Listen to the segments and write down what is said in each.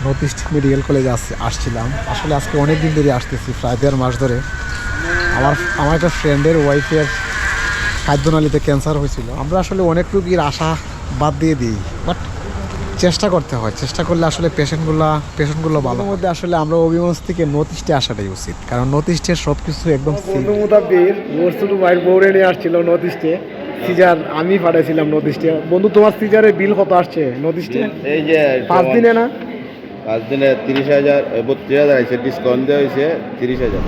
North east medical কলেজে আসছিলাম। আসলে আজকে অনেক দিন ধরে আসতেছি, প্রায় 1.5 মাস ধরে। আমার একটা ফ্রেন্ডের ওয়াইফের খাদ্যনালীতে ক্যান্সার হয়েছিল। আমরা আসলে অনেক রোগীর আশা বাদ দিয়ে দিই, বাট চেষ্টা করতে হয়। চেষ্টা করলে আসলে পেশেন্টগুলো ভালো মধ্যে আসলে আমরা অভিগঞ্জ থেকে নর্থ ইস্টে আসাটাই উচিত, কারণ নর্থ ইস্টের সব কিছু একদম মোতাবির ওর ছোট ভাইয়ের বউরে নিয়ে আসছিল নর্থ ইস্টে। সিজার আমি পাঠাইছিলাম নর্থ ইস্টে। বন্ধু, তোমার সিজারের বিল কত আসছে নর্থ ইস্টে? এই যে 5 দিনে না? 5 দিনে 30,000 32,000 আছে, ডিসকাউন্ট দেওয়া হয়েছে 30,000।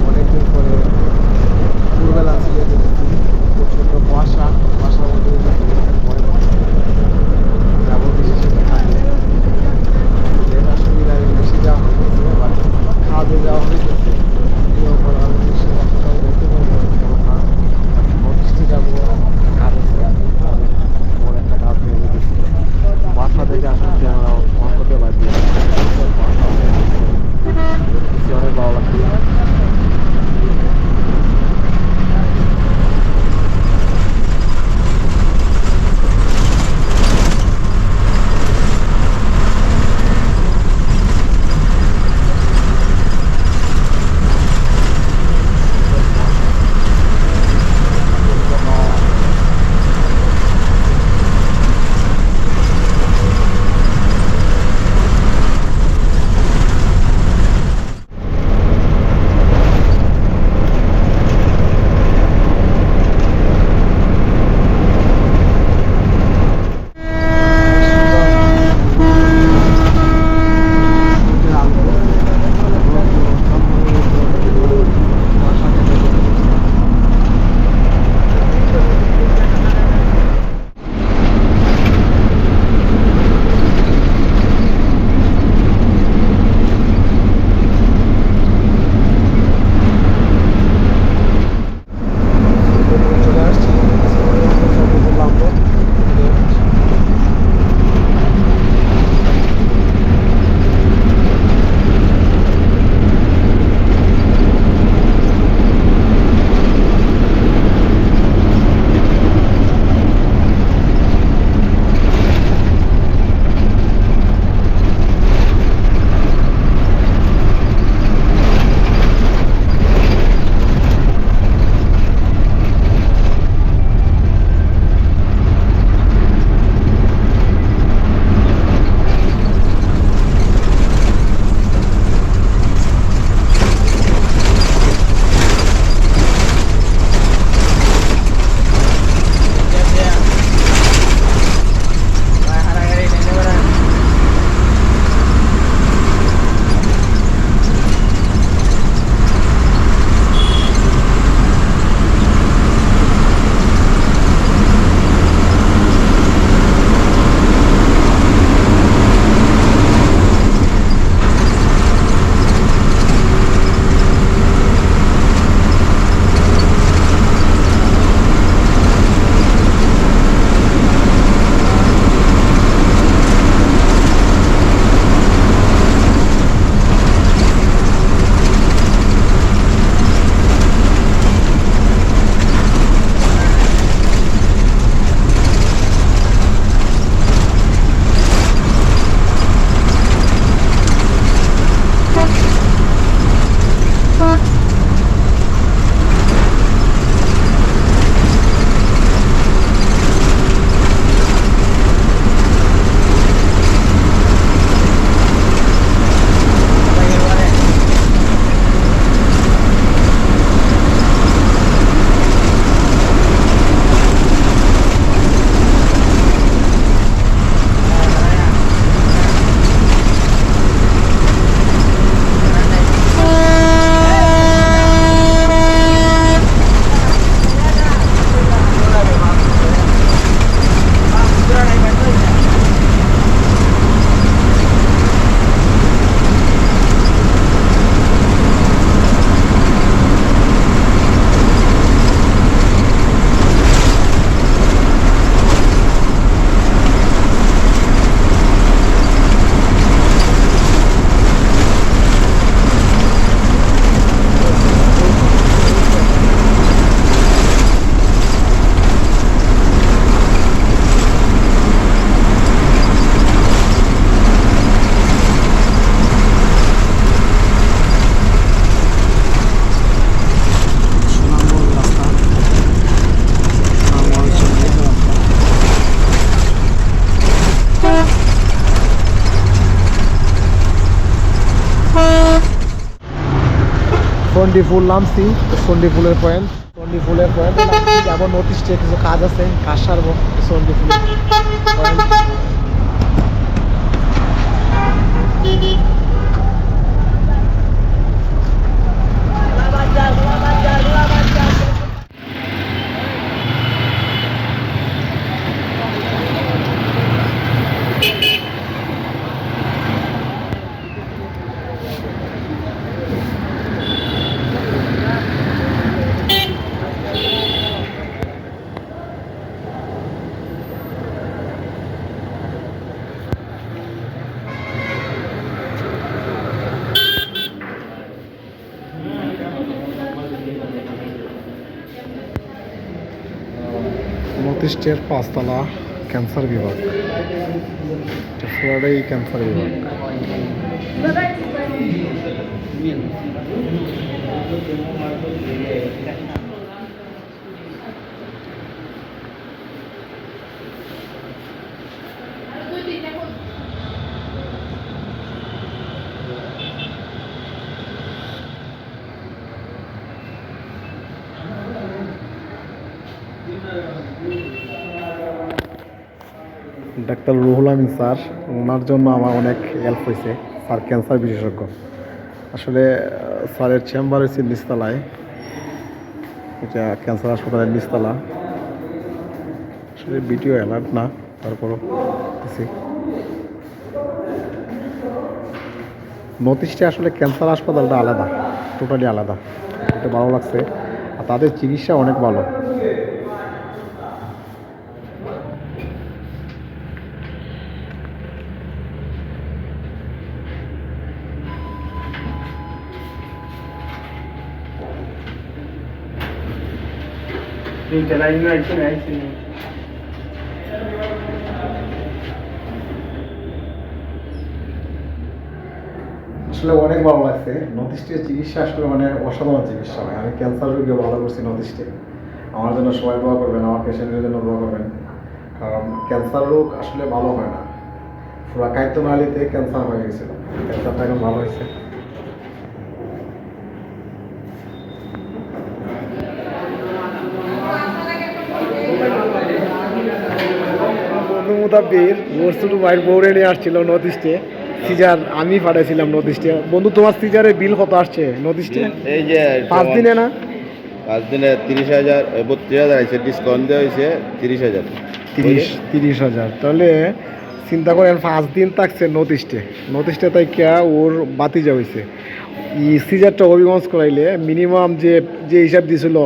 অনেকদিন পরে ভোরবেলা সিলেট গেছি, প্রচণ্ড কুয়াশার মধ্যে যাবো বিশেষ একটা কাজে। সুবিধা সন্ডিফুল নামছি, সন্ডিফুলের পয়েন্ট নামছি, যাবো নর্থ ইস্টে কিছু কাজ আছে, কাজ সারবো সন্ডিফুল পয়েন্ট। নর্থ ইস্টের 5তলা ক্যান্সার বিভাগ, ফ্লোরিডাই ক্যান্সার বিভাগ। ডাক্তার রুহুল আমিন স্যার, ওনার জন্য আমার অনেক হেল্প হয়েছে। স্যার ক্যান্সার বিশেষজ্ঞ। আসলে স্যারের চেম্বার হয়েছে নিচতলায়, এটা ক্যান্সার হাসপাতালের নিচতলা। আসলে ভিডিও অ্যালার্ট না, তারপরও নর্থ ইস্টে আসলে ক্যান্সার হাসপাতালটা আলাদা, টোটালি আলাদা। এটা ভালো লাগছে, আর তাদের চিকিৎসা অনেক ভালো। আসলে অনেক ভালো লাগছে। নর্থ ইস্টের চিকিৎসা আসলে মানে অসাধারণ চিকিৎসা হয়। আমি ক্যান্সার রোগীও ভালো করছি নর্থ ইস্টে। আমার জন্য সবাই দোয়া করবেন, আমার পেশেন্টের জন্য দোয়া করবেন, কারণ ক্যান্সার রোগ আসলে ভালো হয় না। পুরা কাইতনালীতে ক্যান্সার হয়ে গেছিল, ক্যান্সারটা এখন ভালো হয়েছে। বন্ধু মুতাব্বির ওর ছোটো ভাইয়ের বউরে নিয়ে আসছিল নর্থ ইস্টে। সিজার আমি পাঠাইছিলাম নর্থ ইস্টে। বন্ধু, তোমার সিজারের বিল কত আসছে নর্থ ইস্টে? এই যে 5 দিনে না, 5 দিনে 30,000 32,000 আছে, ডিসকাউন্ট দেওয়া হয়েছে 30,000। 30,000। তাহলে চিন্তা করেন 5 দিন থাকছে নর্থ ইস্টে। নর্থ ইস্টে তাই কে ওর বাতিজা হয়েছে। এই সিজারটা হবিগঞ্জ করাইলে মিনিমাম যে হিসাব দিয়েছিল,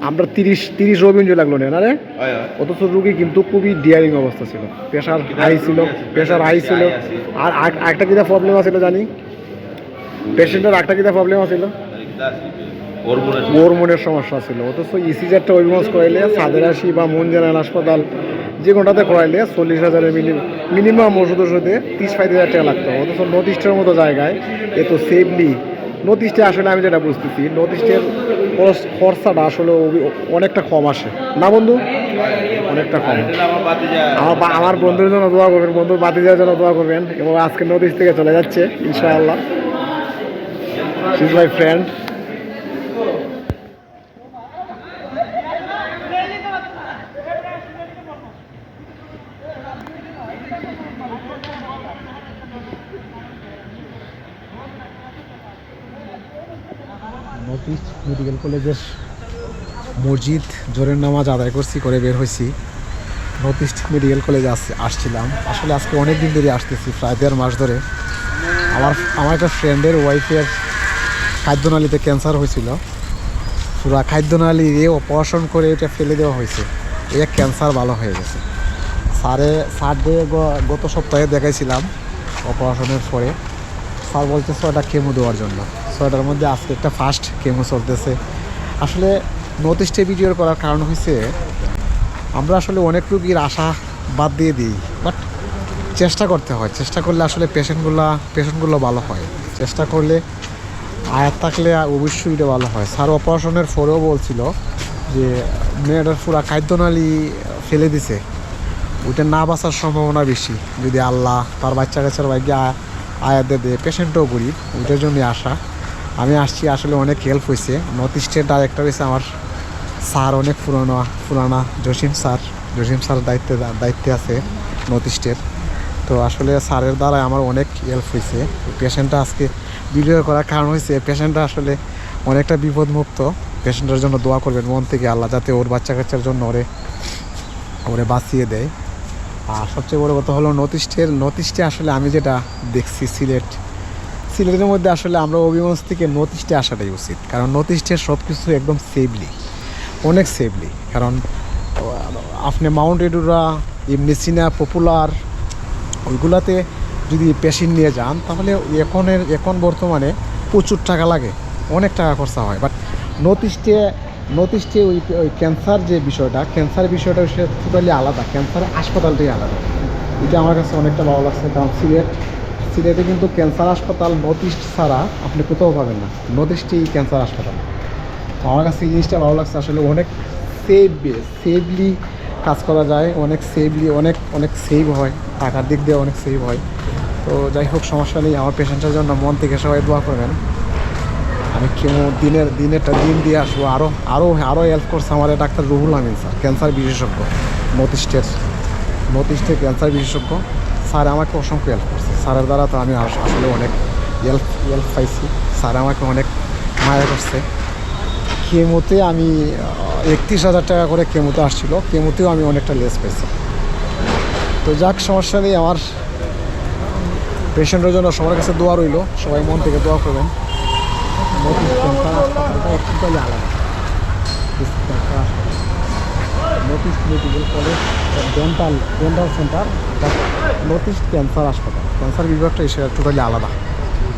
আমরা 30 রবিঞ্জ লাগলো না রে। অথচ রুগী কিন্তু খুবই ডিয়ারিং অবস্থা ছিল, প্রেশার হাই ছিল। আর একটা কিটা প্রবলেম আছিল জানি, পেশেন্টের একটা কিটা প্রবলেম আছিল, হরমোনের সমস্যা ছিল। অথচ এই সিজারটা হবিগঞ্জ করাইলে সাদেরাশি বা মন জেনারেল হাসপাতাল যে কোনটাতে করাইলে 40,000-এর মিনিমাম ওষুধ ওষুধে 30-35,000 টাকা লাগতো। অথচ নর্থ ইস্টের মতো জায়গায় এত সেফলি, নর্থ ইস্টে আসলে আমি যেটা বুঝতেছি, নর্থ ইস্টের খরচাটা আসলে অনেকটা কম আসে না বন্ধু, অনেকটা কম। আমার বন্ধুর জন্য দোয়া করবেন, বন্ধুর বাতিজার জন্য দোয়া করবেন। এবং আজকে নর্থ ইস্ট থেকে চলে যাচ্ছে ইনশাআল্লাহ। She is my friend. North east medical কলেজের মসজিদ জোরের নামাজ আদায় করছি, করে বের হয়েছি। নর্থ ইস্ট মেডিকেল কলেজে আসছিলাম। আসলে আজকে অনেক দিন ধরে আসতেছি, প্রায় 1.5 মাস ধরে। আমার একটা ফ্রেন্ডের ওয়াইফের খাদ্যনালীতে ক্যান্সার হয়েছিল। পুরা খাদ্যনালী অপারেশন করে এটা ফেলে দেওয়া হয়েছে, এই ক্যান্সার ভালো হয়ে গেছে। স্যার দিয়ে গত সপ্তাহে দেখাইছিলাম অপারেশনের পরে। স্যার বলছে 6টা কেমো দেওয়ার জন্য। 6টার মধ্যে আজকে একটা ফার্স্ট কেমো চলতেছে। আসলে নর্থ ইস্টে ভিডিও করার কারণ হয়েছে, আমরা আসলে অনেক রুগীর আশা বাদ দিয়ে দিই, বাট চেষ্টা করতে হয়। চেষ্টা করলে আসলে পেশেন্টগুলো ভালো হয়। চেষ্টা করলে আয়াত থাকলে অবশ্যই এটা ভালো হয়। স্যার অপারেশনের পরেও বলছিল যে মেয়েটার পুরা খাদ্যনালী ফেলে দিছে, ওইটা না বাঁচার সম্ভাবনা বেশি। যদি আল্লাহ তার বাচ্চা কাচ্চার ভাগ্যে আয়াত দেয়, পেশেন্টও গরিব, ওইটার জন্যই আশা। আমি আসছি আসলে অনেক হেল্প হয়েছে। নর্থ ইস্টের ডাইরেক্টর হয়েছে আমার স্যার, অনেক পুরানা জসিম স্যার দায়িত্বে আছে নর্থ ইস্টের। তো আসলে স্যারের দ্বারা আমার অনেক হেল্প হয়েছে। পেশেন্টটা আজকে ভিডিও করার কারণ হয়েছে পেশেন্টটা আসলে অনেকটা বিপদমুক্ত। পেশেন্টের জন্য দোয়া করবেন মন থেকে, আল্লাহ যাতে ওর বাচ্চা কাচ্চার জন্য ওরে বাঁচিয়ে দেয়। আর সবচেয়ে বড় কথা হলো নর্থ ইস্টে আসলে আমি যেটা দেখছি সিলেটের মধ্যে আসলে আমরা হবিগঞ্জ থেকে নর্থ ইস্টে আসাটাই উচিত। কারণ নর্থ ইস্টের সব কিছু একদম অনেক সেফলি। কারণ আপনি মাউন্ট এডুরা, এমনি সিনা, পপুলার ওইগুলাতে যদি পেশেন্ট নিয়ে যান তাহলে এখন বর্তমানে প্রচুর টাকা লাগে, অনেক টাকা খরচা হয়। বাট নর্থ ইস্টে ওই ক্যান্সার বিষয়টা টোটালি আলাদা। ক্যান্সারের হাসপাতালটাই আলাদা। এটা আমার কাছে অনেকটা ভালো লাগছে। কারণ সিলেটে কিন্তু ক্যান্সার হাসপাতাল নর্থ ইস্ট ছাড়া আপনি কোথাও পাবেন না। নর্থ ইস্টেই ক্যান্সার হাসপাতাল। তো আমার কাছে এই জিনিসটা ভালো লাগছে। আসলে অনেক সেফলি কাজ করা যায়, অনেক সেভ হয়, টাকার দিক দিয়ে অনেক সেভ হয়। তো যাই হোক, সমস্যা নেই। আমার পেশেন্টের জন্য মন থেকে সবাই দোয়া করবেন। আমি কেমো দিন দিয়ে আসবো। আরও হেল্প করছে আমার doctor Ruhul Amin sir, cancer বিশেষজ্ঞ, নর্থ ইস্টের ক্যান্সার বিশেষজ্ঞ স্যার। আমাকে অসংখ্য হেল্প করছে। স্যারের দ্বারা তো আমি আসলে অনেক হেল্প পাইছি। স্যার আমাকে অনেক মায়া করছে। কেমোতে আমি 31,000 টাকা করে কেমোতে আসছিল, কেমোতেও আমি অনেকটা লেস পেয়েছি। তো যাক, সমস্যা নেই। আমার পেশেন্টের জন্য সবার কাছে দোয়া রইল, সবাই মন থেকে দোয়া করবেন। নর্থ ইস্ট ক্যান্সার হাসপাতালটা টোটালি আলাদা। North east medical college dental centre, north east cancer হাসপাতাল, ক্যান্সার বিভাগটা এসে টোটালি আলাদা।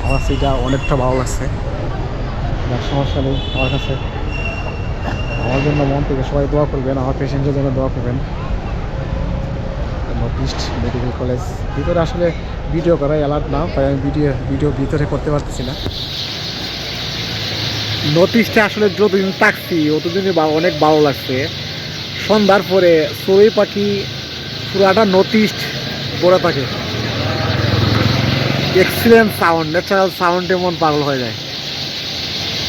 আমার সেটা অনেকটা ভালো লাগছে। যার সমস্যা নেই, আমার কাছে আমার জন্য মন থেকে সবাই দোয়া করবেন, আমার পেশেন্টের জন্য দোয়া করবেন। নর্থ ইস্ট মেডিকেল কলেজ ভিতরে আসলে ভিডিও করা অ্যালার্ট না, তাই আমি ভিডিও ভিতরে করতে পারতেছি না। নর্থ ইস্টে আসলে যতদিন থাকছি অতদিনই অনেক ভালো লাগছে। সন্ধ্যার পরে চড়ুই পাখি পুরাটা নর্থ ইস্ট পড়ে থাকে। এক্সিলেন্ট সাউন্ড, ন্যাচারাল সাউন্ডে মন পাগল হয়ে যায়।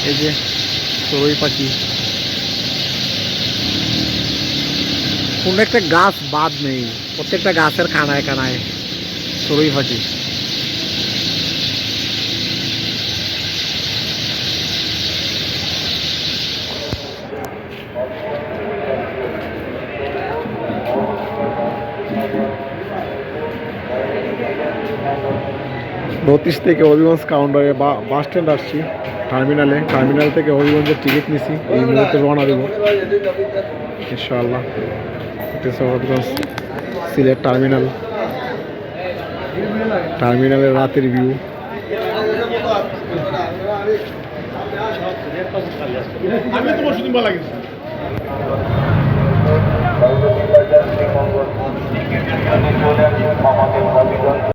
এই যে চড়ুই পাখি, কোনো একটা গাছ বাদ নেই, প্রত্যেকটা গাছের কানায় চড়ুই পাখি। নর্থ ইস্ট থেকে হবিগঞ্জ কাউন্টারে বাস স্ট্যান্ড আসছি, টার্মিনাল থেকে হবিগঞ্জের টিকিট নিছি। এই মুহূর্তে রওনা দেব ইনশাআল্লাহ। এটা হবিগঞ্জ সিলেট টার্মিনালের রাতের ভিউ। আমি তোমার শুধু ভালো লাগছে।